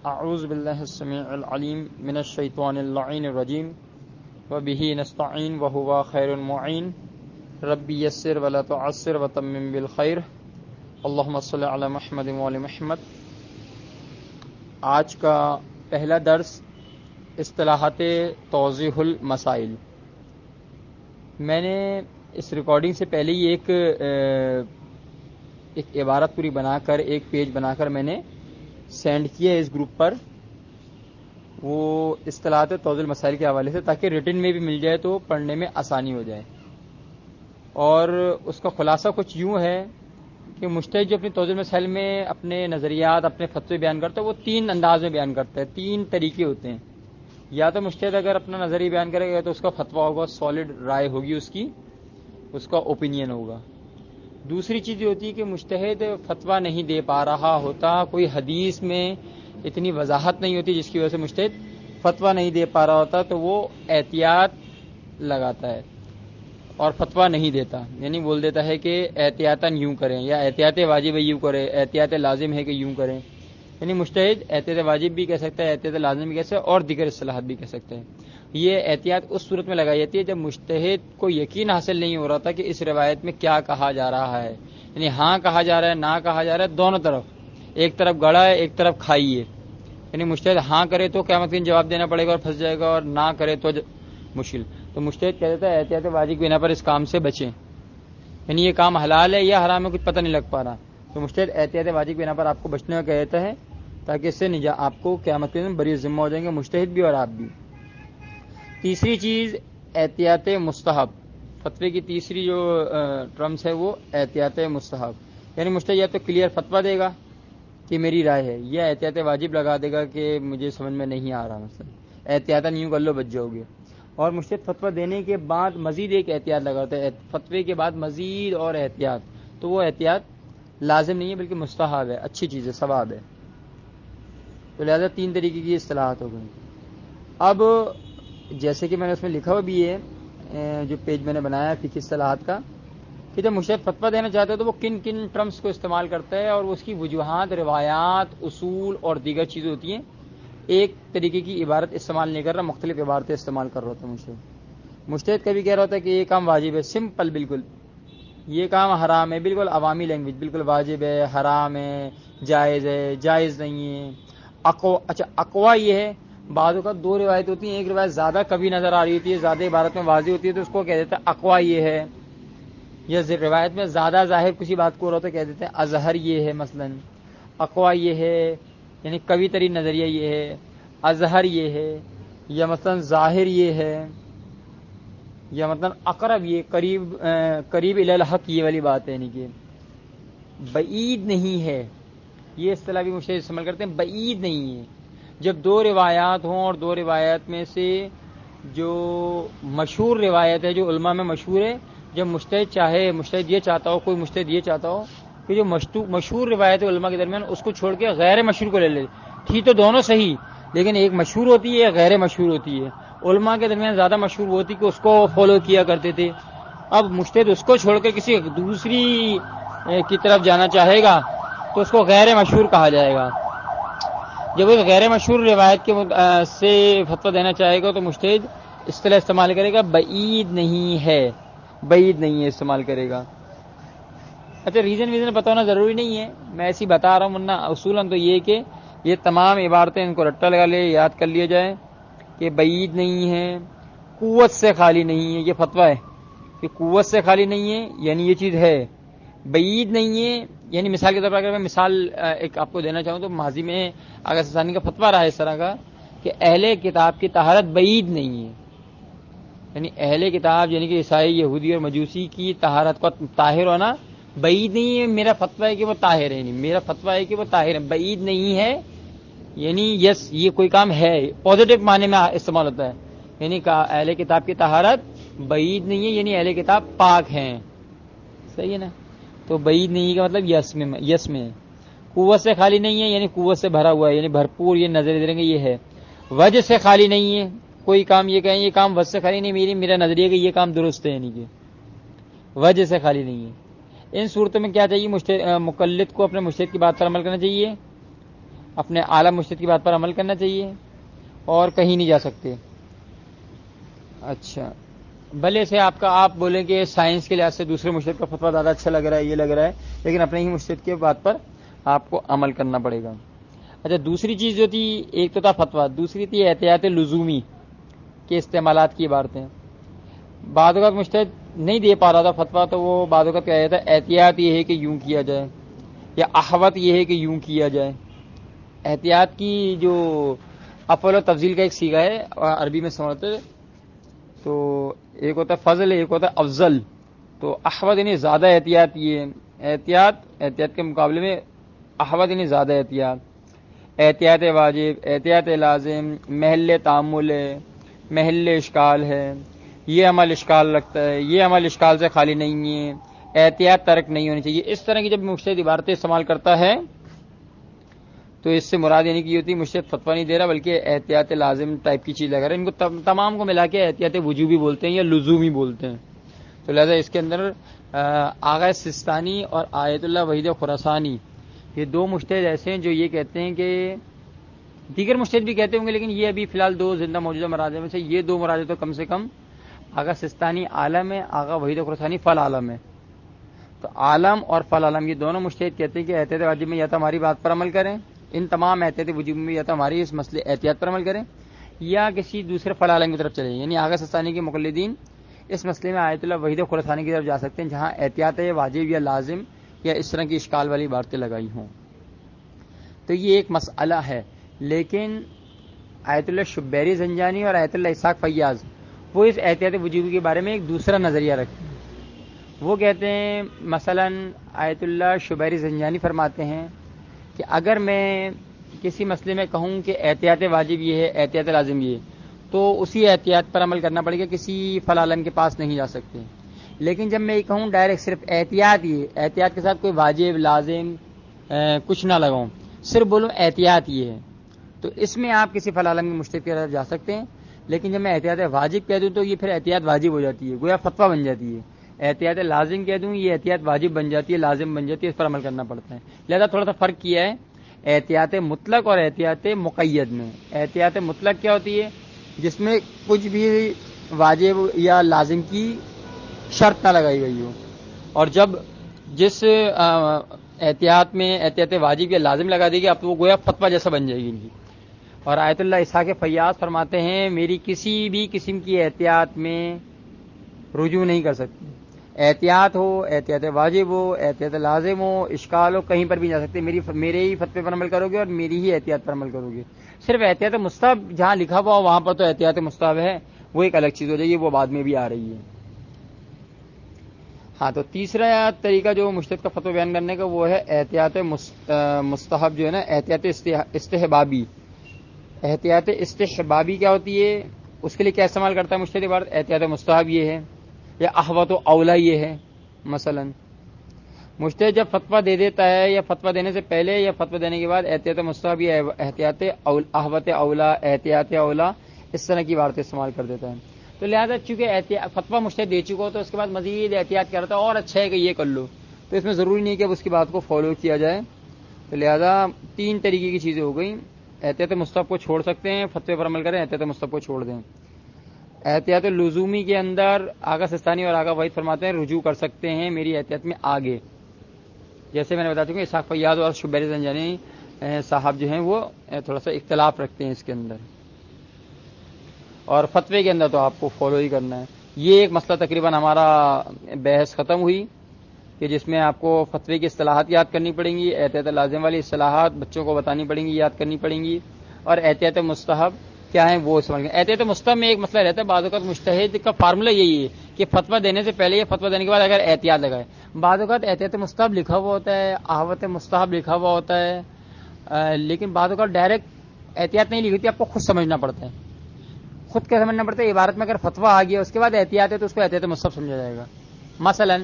اعوذ باللہ السمیع العلیم من الشیطان اللعین الرجیم وبہ نستعین وہو خیر المعین ربی یسر ولا تعسر وتمم بالخیر اللہم صلی علی محمد وعلی محمد۔ آج کا پہلا درس اصطلاحات توضیح المسائل۔ میں نے اس ریکارڈنگ سے پہلے ہی ایک عبارت پوری بنا کر ایک پیج بنا کر میں نے سینڈ کیا ہے اس گروپ پر، وہ اصطلاحات توضیح المسائل کے حوالے سے، تاکہ ریٹن میں بھی مل جائے تو پڑھنے میں آسانی ہو جائے۔ اور اس کا خلاصہ کچھ یوں ہے کہ مجتہد جو اپنی توضیح المسائل میں اپنے نظریات، اپنے فتوے بیان کرتا ہے، وہ تین انداز میں بیان کرتا ہے، تین طریقے ہوتے ہیں۔ یا تو مجتہد اگر اپنا نظریہ بیان کرے گا تو اس کا فتویٰ ہوگا، سالڈ رائے ہوگی اس کا اوپینین ہوگا۔ دوسری چیز یہ ہوتی ہے کہ مجتہد فتویٰ نہیں دے پا رہا ہوتا، کوئی حدیث میں اتنی وضاحت نہیں ہوتی جس کی وجہ سے مجتہد فتویٰ نہیں دے پا رہا ہوتا، تو وہ احتیاط لگاتا ہے اور فتویٰ نہیں دیتا، یعنی بول دیتا ہے کہ احتیاطاً یوں کریں، یا احتیاط واجب ہے یوں کریں، احتیاط لازم ہے کہ یوں کریں۔ یعنی مجتہد احتیاط واجب بھی کہہ سکتا ہے، احتیاط لازم بھی کہہ سکتا ہے، اور دیگر اصطلاحات بھی کہہ سکتے ہیں۔ یہ احتیاط اس صورت میں لگائی جاتی ہے جب مجتہد کو یقین حاصل نہیں ہو رہا تھا کہ اس روایت میں کیا کہا جا رہا ہے، یعنی ہاں کہا جا رہا ہے، نہ کہا جا رہا ہے، دونوں طرف، ایک طرف گڑا ہے، ایک طرف کھائی ہے۔ یعنی مجتہد ہاں کرے تو قیامت کے دن جواب دینا پڑے گا اور پھنس جائے گا، اور نہ کرے تو مشکل۔ تو مجتہد کہہ دیتا ہے احتیاط واجب کی بنا پر اس کام سے بچیں، یعنی یہ کام حلال ہے یا حرام ہے کچھ پتہ نہیں لگ پا رہا، تو مجتہد احتیاط واجب کی بنا پر آپ کو بچنے کا کہہ دیتا ہے، تاکہ اس سے آپ کو قیامت کے دن بری ذمہ ہو جائیں گے، مجتہد بھی اور آپ بھی۔ تیسری چیز احتیاط مستحب، فتوے کی تیسری جو ٹرمز ہے وہ احتیاط مستحب، یعنی مجتہد یا تو کلیئر فتویٰ دے گا کہ میری رائے ہے، یا احتیاط واجب لگا دے گا کہ مجھے سمجھ میں نہیں آ رہا، مثلا احتیاطاً یوں کر لو بچ جاؤ گے۔ اور مجتہد فتویٰ دینے کے بعد مزید ایک احتیاط لگاتا ہے، فتوے کے بعد مزید اور احتیاط، تو وہ احتیاط لازم نہیں ہے بلکہ مستحب ہے، اچھی چیز ہے، ثواب ہے۔ تو لہذا تین طریقے کی اصطلاحات ہو گئی۔ اب جیسے کہ میں نے اس میں لکھا ہوا بھی ہے، جو پیج میں نے بنایا ہے فقہی اصطلاحات کا، کہ جب مجتہد فتویٰ دینا چاہتا ہے تو وہ کن کن ٹرمز کو استعمال کرتا ہے، اور اس کی وجوہات، روایات، اصول اور دیگر چیزیں ہوتی ہیں۔ ایک طریقے کی عبارت استعمال نہیں کر رہا، مختلف عبارتیں استعمال کر رہا ہوتا ہے مجتہد کبھی کہہ رہا ہوتا ہے کہ یہ کام واجب ہے، سمپل بالکل، یہ کام حرام ہے، بالکل عوامی لینگویج، بالکل واجب ہے، حرام ہے، جائز نہیں ہے۔ اچھا اقوا یہ ہے، بعض اوقات دو روایت ہوتی ہیں، ایک روایت زیادہ کبھی نظر آ رہی ہوتی ہے، زیادہ عبارت میں واضح ہوتی ہے، تو اس کو کہہ دیتا ہے اقوا یہ ہے۔ یا روایت میں زیادہ ظاہر کسی بات کو ہو رہا تو کہہ دیتے ہیں اظہر یہ ہے، مثلا اقوا یہ ہے، یعنی قوی ترین نظریہ یہ ہے، اظہر یہ ہے، یا مثلا ظاہر یہ ہے، یا مثلا اقرب یہ قریب الی الحق یہ والی بات ہے، یعنی کہ بعید نہیں ہے، یہ اصطلاح بھی مجتہد استعمال کرتے ہیں، بعید نہیں ہے۔ جب دو روایات ہوں اور دو روایات میں سے جو مشہور روایت ہے، جو علماء میں مشہور ہے، جب مجتہد یہ چاہتا ہو، کوئی مجتہد یہ چاہتا ہو کہ جو مشہور روایت ہے علماء کے درمیان، اس کو چھوڑ کے غیر مشہور کو لے لے، ٹھیک تو دونوں صحیح، لیکن ایک مشہور ہوتی ہے، ایک غیر مشہور ہوتی ہے۔ علماء کے درمیان زیادہ مشہور وہ ہوتی کہ اس کو فالو کیا کرتے تھے، اب مجتہد اس کو چھوڑ کر کسی دوسری کی طرف جانا چاہے گا تو اس کو غیر مشہور کہا جائے گا۔ جب وہ غیر مشہور روایت کے سے فتویٰ دینا چاہے گا تو مجتہد اصطلاح استعمال کرے گا بعید نہیں ہے، بعید نہیں ہے استعمال کرے گا۔ اچھا ریزن بتانا ضروری نہیں ہے، میں ایسی بتا رہا ہوں، ورنہ اصولاً تو یہ کہ یہ تمام عبارتیں ان کو رٹا لگا لے، یاد کر لیا جائے کہ بعید نہیں ہے، قوت سے خالی نہیں ہے، یہ فتویٰ ہے کہ قوت سے خالی نہیں ہے، یعنی یہ چیز ہے۔ بعید نہیں ہے یعنی مثال کے طور پر اگر میں مثال ایک آپ کو دینا چاہوں تو ماضی میں آغا ثانی کا فتویٰ رہا ہے اس طرح کا کہ اہل کتاب کی طہارت بعید نہیں ہے، یعنی اہل کتاب یعنی کہ عیسائی، یہودی اور مجوسی کی طہارت کا طاہر ہونا بعید نہیں ہے، میرا فتویٰ ہے کہ وہ طاہر ہے، نہیں میرا فتویٰ ہے کہ وہ طاہر ہے، بعید نہیں ہے، یعنی یس یہ کوئی کام ہے، پازیٹو معنی میں استعمال ہوتا ہے، یعنی اہل کتاب کی طہارت بعید نہیں ہے، یعنی اہل کتاب پاک ہیں، صحیح ہے نا؟ تو بعید نہیں کا مطلب یس میں قوت سے خالی نہیں ہے، یعنی قوت سے بھرا ہوا ہے، یعنی بھرپور، یہ نظر دیں گے یہ ہے۔ وجہ سے خالی نہیں ہے، کوئی کام یہ کہیں یہ کام وجہ سے خالی نہیں، میرا نظریہ کہ یہ کام درست ہے، یعنی کہ وجہ سے خالی نہیں ہے۔ ان صورتوں میں کیا چاہیے؟ مقلد کو اپنے مجتہد کی بات پر عمل کرنا چاہیے، اپنے اعلیٰ مجتہد کی بات پر عمل کرنا چاہیے اور کہیں نہیں جا سکتے. اچھا بھلے سے آپ بولیں کہ سائنس کے لحاظ سے دوسرے مجتہد کا فتویٰ زیادہ اچھا لگ رہا ہے، یہ لگ رہا ہے، لیکن اپنے ہی مجتہد کی بات پر آپ کو عمل کرنا پڑے گا. اچھا دوسری چیز جو تھی، ایک تو تھا فتویٰ، دوسری تھی احتیاط لزومی کے استعمالات کی عبارتیں. بعض اوقات مجتہد نہیں دے پا رہا تھا فتویٰ تو وہ بعض اوقات کہہ رہا تھا احتیاط یہ ہے کہ یوں کیا جائے، یا احوط یہ ہے کہ یوں کیا جائے. احتیاط کی جو افعل و تفضیل کا ایک صیغہ ہے عربی میں سمجھتے، تو ایک ہوتا ہے فضل، ایک ہوتا ہے افضل. تو احوط یعنی زیادہ احتیاط، یہ احتیاط کے مقابلے میں احوط یعنی زیادہ احتیاط. احتیاط واجب، احتیاط لازم، محل تعامل ہے، محل اشکال ہے، یہ عمل اشکال رکھتا ہے، یہ عمل اشکال سے خالی نہیں ہے، احتیاط ترک نہیں ہونی چاہیے. اس طرح کی جب مجتہد عبارتیں استعمال کرتا ہے تو اس سے مراد یعنی کہ یہ ہوتی ہے مجتہد فتویٰ نہیں دے رہا بلکہ احتیاط لازم ٹائپ کی چیز لگا رہا ہے. ان کو تمام کو ملا کے احتیاط وجوبی بولتے ہیں یا لزومی بولتے ہیں. تو لہذا اس کے اندر آغا سستانی اور آیت اللہ وحید خراسانی یہ دو مجتہد ایسے ہیں جو یہ کہتے ہیں کہ دیگر مجتہد بھی کہتے ہوں گے، لیکن یہ ابھی فی الحال دو زندہ موجودہ مراجع میں سے یہ دو مراجع تو کم سے کم آغا سستانی عالم ہے، آغا وحید خراسانی فل عالم ہے. تو عالم اور فل عالم یہ دونوں مجتہد کہتے ہیں کہ احتیاط واجب میں یا تو ہماری بات پر عمل کریں، ان تمام احتیاط وجوب میں یا تو ہماری اس مسئلے احتیاط پر عمل کریں، یا کسی دوسرے فل عالم کی طرف چلے. یعنی آغا سستانی کے مقلدین اس مسئلے میں آیت اللہ وحید خراسانی کی طرف جا سکتے ہیں جہاں احتیاط واجب یا لازم یا اس طرح کی اشکال والی باتیں لگائی ہوں. تو یہ ایک مسئلہ ہے. لیکن آیت اللہ شبیری زنجانی اور آیت اللہ اسحاق فیاض وہ اس احتیاط وجوبی کے بارے میں ایک دوسرا نظریہ رکھتے ہیں. وہ کہتے ہیں مثلا آیت اللہ شبیری زنجانی فرماتے ہیں کہ اگر میں کسی مسئلے میں کہوں کہ احتیاط واجب یہ ہے، احتیاط لازم یہ ہے، تو اسی احتیاط پر عمل کرنا پڑے گا، کسی فل عالم کے پاس نہیں جا سکتے. لیکن جب میں یہ کہوں ڈائریکٹ صرف احتیاط یہ، احتیاط کے ساتھ کوئی واجب لازم کچھ نہ لگاؤں، صرف بولوں احتیاط یہ ہے، تو اس میں آپ کسی فل عالم کے مجتہد کی طرف جا سکتے ہیں. لیکن جب میں احتیاط واجب کہہ دوں تو یہ پھر احتیاط واجب ہو جاتی ہے، گویا فتویٰ بن جاتی ہے. احتیاط لازم کہہ دوں یہ احتیاط واجب بن جاتی ہے، لازم بن جاتی ہے، اس پر عمل کرنا پڑتا ہے. لہذا تھوڑا سا فرق کیا ہے احتیاط مطلق اور احتیاط مقید میں. احتیاط مطلق کیا ہوتی ہے؟ جس میں کچھ بھی واجب یا لازم کی شرط نہ لگائی گئی ہو، اور جب جس احتیاط میں احتیاط واجب یا لازم لگا دی گئی اب تو وہ گویا فتویٰ جیسا بن جائے گی ان کی. اور آیت اللہ اسحاق فیاض فرماتے ہیں میری کسی بھی قسم کی احتیاط میں رجوع نہیں کر سکتی. احتیاط ہو، احتیاط واجب ہو، احتیاط لازم ہو، اشکال ہو، کہیں پر بھی جا سکتے. میرے ہی فتوے پر عمل کرو گے اور میری ہی احتیاط پر عمل کرو گے. صرف احتیاط مستحب جہاں لکھا ہوا وہاں پر تو احتیاط مستحب ہے، وہ ایک الگ چیز ہو جائے گی، وہ بعد میں بھی آ رہی ہے. ہاں تو تیسرا طریقہ جو مجتہد کا فتویٰ بیان کرنے کا وہ ہے احتیاط مستحب جو ہے نا، احتیاط استحبابی. احتیاط استحبابی کیا ہوتی ہے؟ اس کے لیے کیا استعمال کرتا ہے مجتہد عبارت؟ احتیاط مستحب یہ ہے یا احوط و اولا یہ ہے. مثلا مجتہد جب فتویٰ دے دیتا ہے یا فتویٰ دینے سے پہلے یا فتویٰ دینے کے بعد احتیاط مستحب یا احتیاط احوط اولا، احتیاط اولا اس طرح کی عبارتیں استعمال کر دیتا ہے. تو لہٰذا چونکہ فتویٰ مجتہد دے چکا ہو تو اس کے بعد مزید احتیاط کرتا ہے اور اچھا ہے کہ یہ کر لو، تو اس میں ضروری نہیں کہ اب اس کی بات کو فالو کیا جائے. تو لہٰذا تین طریقے کی چیزیں ہو گئیں. احتیاط مستحب کو چھوڑ سکتے ہیں، فتوے پر عمل کریں، احتیاط مستحب کو چھوڑ دیں. احتیاط لزومی کے اندر آغا سستانی اور آغا وحید فرماتے ہیں رجوع کر سکتے ہیں میری احتیاط میں آگے. جیسے میں نے بتا چکا اسحاق فیاض اور شبیری زنجانی صاحب جو ہیں وہ تھوڑا سا اختلاف رکھتے ہیں اس کے اندر، اور فتوے کے اندر تو آپ کو فالو ہی کرنا ہے. یہ ایک مسئلہ تقریباً ہمارا بحث ختم ہوئی کہ جس میں آپ کو فتوے کی اصطلاحات یاد کرنی پڑیں گی، احتیاط لازم والی اصطلاحات بچوں کو بتانی پڑیں گی، یاد کرنی پڑیں گی، اور احتیاط مستحب کیا ہے وہ سمجھ گئے. احتیاط مستحب میں ایک مسئلہ رہتا ہے، بعض اوقات مجتہد کا فارمولہ یہی ہے کہ فتویٰ دینے سے پہلے یا فتویٰ دینے کے بعد اگر احتیاط لگائے. بعض اوقات احتیاط مستحب لکھا ہوا ہوتا ہے، احوط مستحب لکھا ہوا ہوتا ہے، لیکن بعض اوقات ڈائریکٹ احتیاط نہیں لکھی ہوتی، آپ کو خود سمجھنا پڑتا ہے. خود کیا سمجھنا پڑتا ہے؟ عبارت میں اگر فتویٰ آ گیا اس کے بعد احتیاط ہے تو اس کو احتیاط مستحب سمجھا جائے گا. مثلا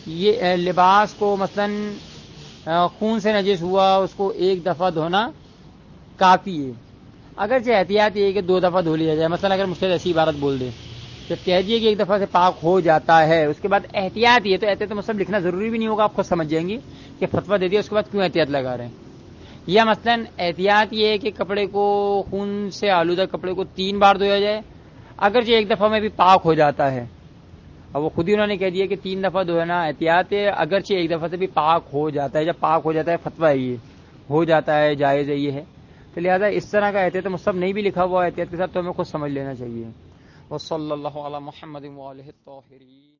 یہ لباس کو مثلا خون سے نجس ہوا، اس کو ایک دفعہ دھونا کافی ہے، اگرچہ احتیاط یہ ہے کہ 2 دفعہ دھو لیا جائے. مثلا اگر مجھ سے ایسی عبارت بول دے جب کہہ دیے کہ 1 دفعہ سے پاک ہو جاتا ہے، اس کے بعد احتیاط یہ، تو احتیاط مستحب لکھنا ضروری بھی نہیں ہوگا، آپ خود سمجھ جائیں گی کہ فتویٰ دے دیا اس کے بعد کیوں احتیاط لگا رہے ہیں. یا مثلا احتیاط یہ ہے کہ کپڑے کو خون سے آلودہ کپڑے کو 3 بار دھویا جائے، اگرچہ ایک دفعہ میں بھی پاک ہو جاتا ہے. اب وہ خود ہی انہوں نے کہہ دیا کہ 3 دفعہ دھونا احتیاط ہے، اگرچہ ایک دفعہ سے بھی پاک ہو جاتا ہے. جب پاک ہو جاتا ہے فتویٰ ہے یہ، ہو جاتا ہے، جائز ہے، یہ ہے. تو لہٰذا اس طرح کا احتیاط مصحف نہیں بھی لکھا ہوا احتیاط کے ساتھ تو ہمیں خود سمجھ لینا چاہیے. وصلی اللہ علی محمد وآلہ الطاہرین.